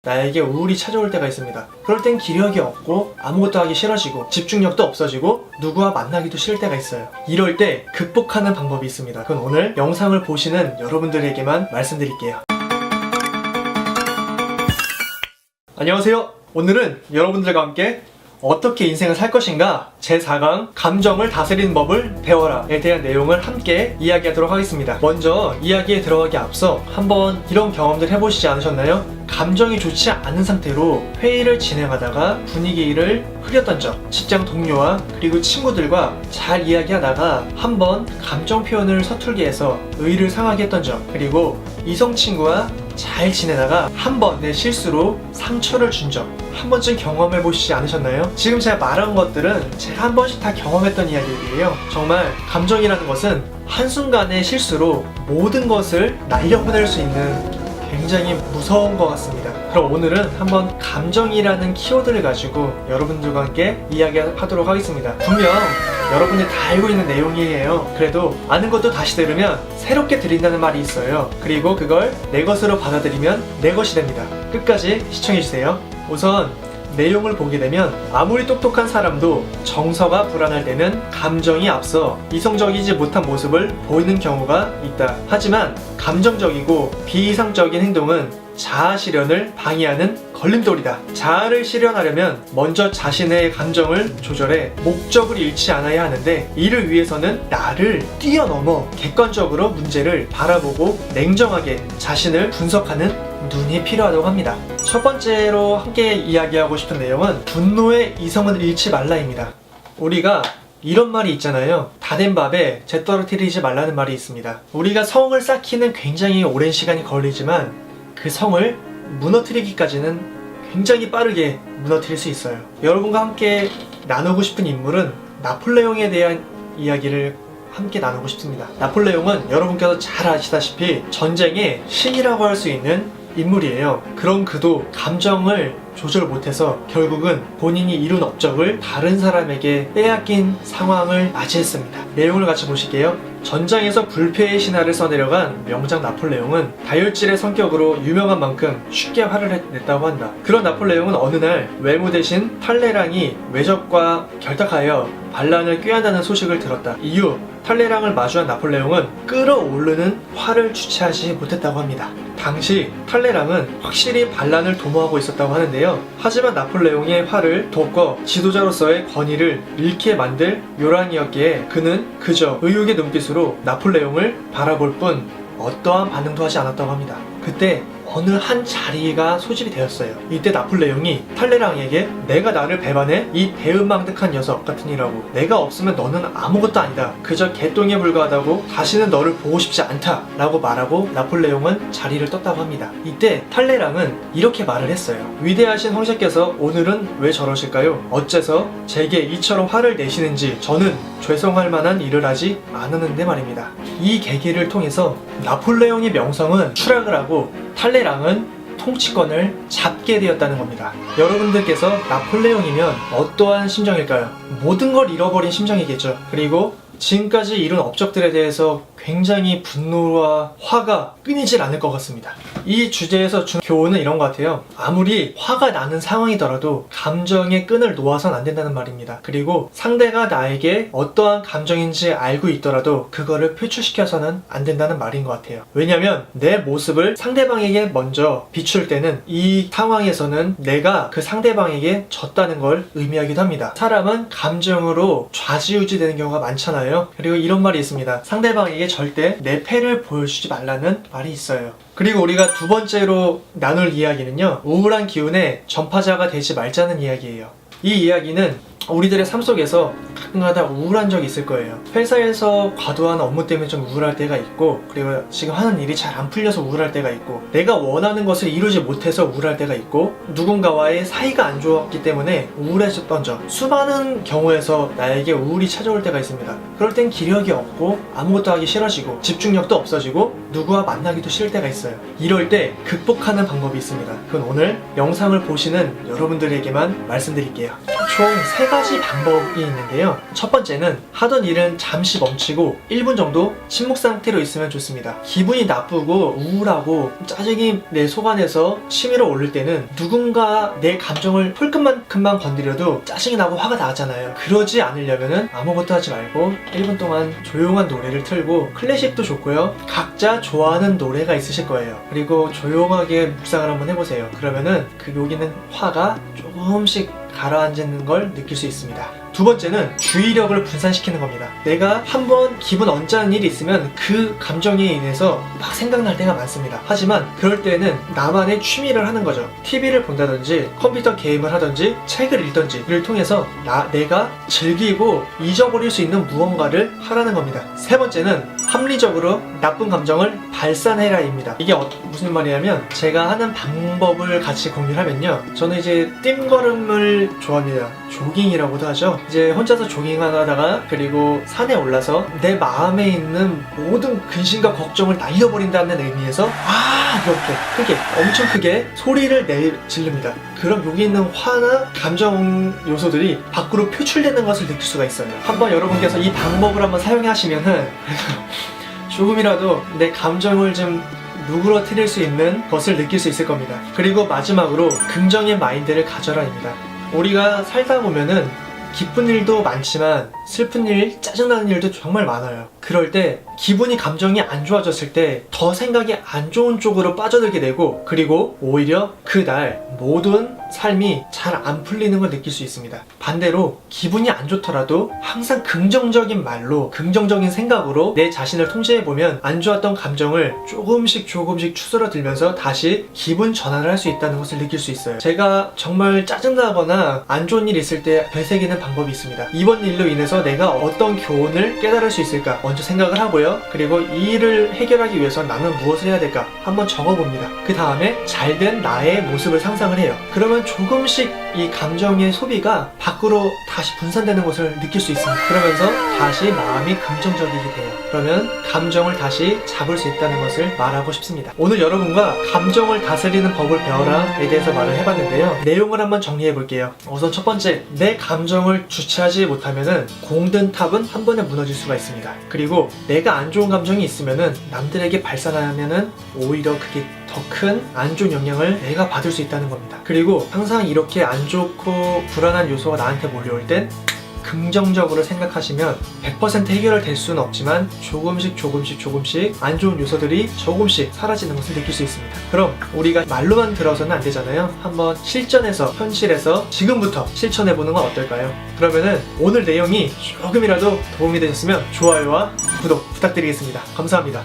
나에게 우울이 찾아올 때가 있습니다. 그럴 땐 기력이 없고 아무것도 하기 싫어지고 집중력도 없어지고 누구와 만나기도 싫을 때가 있어요. 이럴 때 극복하는 방법이 있습니다. 그건 오늘 영상을 보시는 여러분들에게만 말씀드릴게요. 안녕하세요. 오늘은 여러분들과 함께 어떻게 인생을 살 것인가 제4강 감정을 다스리는 법을 배워라에 대한 내용을 함께 이야기하도록 하겠습니다. 먼저 이야기에 들어가기 앞서 한번 이런 경험들 해보시지 않으셨나요? 감정이 좋지 않은 상태로 회의를 진행하다가 분위기를 흐렸던 적, 직장 동료와 그리고 친구들과 잘 이야기하다가 한번 감정 표현을 서툴게 해서 의의를 상하게 했던 적, 그리고 이성 친구와 잘 지내다가 한번 내 실수로 상처를 준 적 한 번쯤 경험해 보시지 않으셨나요? 지금 제가 말한 것들은 제가 한 번씩 다 경험했던 이야기들이에요. 정말 감정이라는 것은 한순간의 실수로 모든 것을 날려보낼 수 있는 굉장히 무서운 것 같습니다. 그럼 오늘은 한번 감정이라는 키워드를 가지고 여러분들과 함께 이야기하도록 하겠습니다. 분명 여러분이 다 알고 있는 내용이에요. 그래도 아는 것도 다시 들으면 새롭게 들린다는 말이 있어요. 그리고 그걸 내 것으로 받아들이면 내 것이 됩니다. 끝까지 시청해주세요. 우선 내용을 보게 되면 아무리 똑똑한 사람도 정서가 불안할 때는 감정이 앞서 이성적이지 못한 모습을 보이는 경우가 있다. 하지만 감정적이고 비이성적인 행동은 자아 실현을 방해하는 걸림돌이다. 자아를 실현하려면 먼저 자신의 감정을 조절해 목적을 잃지 않아야 하는데, 이를 위해서는 나를 뛰어넘어 객관적으로 문제를 바라보고 냉정하게 자신을 분석하는 눈이 필요하다고 합니다. 첫 번째로 함께 이야기하고 싶은 내용은 분노의 이성을 잃지 말라입니다. 우리가 이런 말이 있잖아요. 다 된 밥에 재 떨어뜨리지 말라는 말이 있습니다. 우리가 성을 쌓기는 굉장히 오랜 시간이 걸리지만 그 성을 무너뜨리기까지는 굉장히 빠르게 무너뜨릴 수 있어요. 여러분과 함께 나누고 싶은 인물은 나폴레옹에 대한 이야기를 함께 나누고 싶습니다. 나폴레옹은 여러분께서 잘 아시다시피 전쟁의 신이라고 할 수 있는 인물이에요. 그런 그도 감정을 조절 못해서 결국은 본인이 이룬 업적을 다른 사람에게 빼앗긴 상황을 맞이했습니다. 내용을 같이 보실게요. 전장에서 불패의 신화를 써내려간 명장 나폴레옹은 다혈질의 성격으로 유명한 만큼 쉽게 화를 냈다고 한다. 그런 나폴레옹은 어느 날 외무 대신 탈레랑이 외적과 결탁하여 반란을 꾀한다는 소식을 들었다. 이후 탈레랑을 마주한 나폴레옹은 끓어오르는 화를 주체하지 못했다고 합니다. 당시 탈레랑은 확실히 반란을 도모하고 있었다고 하는데요. 하지만 나폴레옹의 화를 돋궈 지도자로서의 권위를 잃게 만들 요란이었기에 그는 그저 의욕의 눈빛으로 나폴레옹을 바라볼 뿐 어떠한 반응도 하지 않았다고 합니다. 그때 어느 한 자리가 소집이 되었어요. 이때 나폴레옹이 탈레랑에게 내가 나를 배반해? 이 배은망덕한 녀석 같으니라고. 내가 없으면 너는 아무것도 아니다. 그저 개똥에 불과하다고. 다시는 너를 보고 싶지 않다 라고 말하고 나폴레옹은 자리를 떴다고 합니다. 이때 탈레랑은 이렇게 말을 했어요. 위대하신 황제께서 오늘은 왜 저러실까요? 어째서 제게 이처럼 화를 내시는지 저는 죄송할 만한 일을 하지 않았는데 말입니다. 이 계기를 통해서 나폴레옹의 명성은 추락을 하고 탈레랑은 통치권을 잡게 되었다는 겁니다. 여러분들께서 나폴레옹이면 어떠한 심정일까요? 모든 걸 잃어버린 심정이겠죠. 그리고 지금까지 이룬 업적들에 대해서 굉장히 분노와 화가 끊이질 않을 것 같습니다. 이 주제에서 준 교훈은 이런 것 같아요. 아무리 화가 나는 상황이더라도 감정의 끈을 놓아선 안 된다는 말입니다. 그리고 상대가 나에게 어떠한 감정인지 알고 있더라도 그거를 표출시켜서는 안 된다는 말인 것 같아요. 왜냐면 내 모습을 상대방에게 먼저 비출 때는 이 상황에서는 내가 그 상대방에게 졌다는 걸 의미하기도 합니다. 사람은 감정으로 좌지우지 되는 경우가 많잖아요. 그리고 이런 말이 있습니다. 상대방에게 절대 내 패를 보여주지 말라는 말이 있어요. 그리고 우리가 두 번째로 나눌 이야기는요, 우울한 기운의 전파자가 되지 말자는 이야기예요. 이 이야기는 우리들의 삶 속에서 가끔가다 우울한 적이 있을 거예요. 회사에서 과도한 업무 때문에 좀 우울할 때가 있고, 그리고 지금 하는 일이 잘 안 풀려서 우울할 때가 있고, 내가 원하는 것을 이루지 못해서 우울할 때가 있고, 누군가와의 사이가 안 좋았기 때문에 우울해졌던 적, 수많은 경우에서 나에게 우울이 찾아올 때가 있습니다. 그럴 땐 기력이 없고 아무것도 하기 싫어지고 집중력도 없어지고 누구와 만나기도 싫을 때가 있어요. 이럴 때 극복하는 방법이 있습니다. 그건 오늘 영상을 보시는 여러분들에게만 말씀드릴게요. 총 3가지 방법이 있는데요. 첫 번째는 하던 일은 잠시 멈추고 1분 정도 침묵 상태로 있으면 좋습니다. 기분이 나쁘고 우울하고 짜증이 내 속 안에서 치밀어 오를 때는 누군가 내 감정을 홀끝만큼만 건드려도 짜증이 나고 화가 나잖아요. 그러지 않으려면 아무것도 하지 말고 1분 동안 조용한 노래를 틀고, 클래식도 좋고요, 각자 좋아하는 노래가 있으실 거예요. 그리고 조용하게 묵상을 한번 해보세요. 그러면은 그 여기 있는 화가 조금씩 가라앉는 걸 느낄 수 있습니다. 두 번째는 주의력을 분산시키는 겁니다. 내가 한번 기분 언짢은 일이 있으면 그 감정에 인해서 막 생각날 때가 많습니다. 하지만 그럴 때는 나만의 취미를 하는 거죠. TV를 본다든지 컴퓨터 게임을 하든지 책을 읽든지를 통해서 내가 즐기고 잊어버릴 수 있는 무언가를 하라는 겁니다. 세 번째는 합리적으로 나쁜 감정을 발산해라입니다. 이게 무슨 말이냐면, 제가 하는 방법을 같이 공유를 하면요, 저는 이제 뜀걸음을 좋아합니다. 조깅이라고도 하죠. 이제 혼자서 조깅하다가 그리고 산에 올라서 내 마음에 있는 모든 근심과 걱정을 날려버린다는 의미에서 이렇게 크게, 엄청 크게 소리를 지릅니다. 그럼 여기 있는 화나 감정 요소들이 밖으로 표출되는 것을 느낄 수가 있어요. 한번 여러분께서 이 방법을 한번 사용하시면은 조금이라도 내 감정을 좀 누그러뜨릴 수 있는 것을 느낄 수 있을 겁니다. 그리고 마지막으로 긍정의 마인드를 가져라입니다. 우리가 살다 보면은 기쁜 일도 많지만 슬픈 일, 짜증나는 일도 정말 많아요. 그럴 때 기분이, 감정이 안 좋아졌을 때 더 생각이 안 좋은 쪽으로 빠져들게 되고, 그리고 오히려 그날 모든 삶이 잘 안 풀리는 걸 느낄 수 있습니다. 반대로 기분이 안 좋더라도 항상 긍정적인 말로, 긍정적인 생각으로 내 자신을 통제해보면 안 좋았던 감정을 조금씩 추스러들면서 다시 기분 전환을 할 수 있다는 것을 느낄 수 있어요. 제가 정말 짜증나거나 안 좋은 일이 있을 때 되새기는 방법이 있습니다. 이번 일로 인해서 내가 어떤 교훈을 깨달을 수 있을까 먼저 생각을 하고요. 그리고 이 일을 해결하기 위해서 나는 무엇을 해야 될까 한번 적어봅니다. 그 다음에 잘된 나의 모습을 상상을 해요. 그러면 조금씩 이 감정의 소비가 밖으로 다시 분산되는 것을 느낄 수 있습니다. 그러면서 다시 마음이 긍정적이게 돼요. 그러면 감정을 다시 잡을 수 있다는 것을 말하고 싶습니다. 오늘 여러분과 감정을 다스리는 법을 배워라에 대해서 말을 해봤는데요. 내용을 한번 정리해 볼게요. 우선 첫 번째, 내 감정을 주체하지 못하면은 공든 탑은 한 번에 무너질 수가 있습니다. 그리고 내가 안 좋은 감정이 있으면은 남들에게 발산하면은 오히려 그게 더 큰 안 좋은 영향을 내가 받을 수 있다는 겁니다. 그리고 항상 이렇게 안 좋고 불안한 요소가 나한테 몰려올 땐 긍정적으로 생각하시면 100% 해결될 수는 없지만 조금씩 안 좋은 요소들이 조금씩 사라지는 것을 느낄 수 있습니다. 그럼 우리가 말로만 들어서는 안 되잖아요. 한번 실전에서, 현실에서 지금부터 실천해보는 건 어떨까요? 그러면은 오늘 내용이 조금이라도 도움이 되셨으면 좋아요와 구독 부탁드리겠습니다. 감사합니다.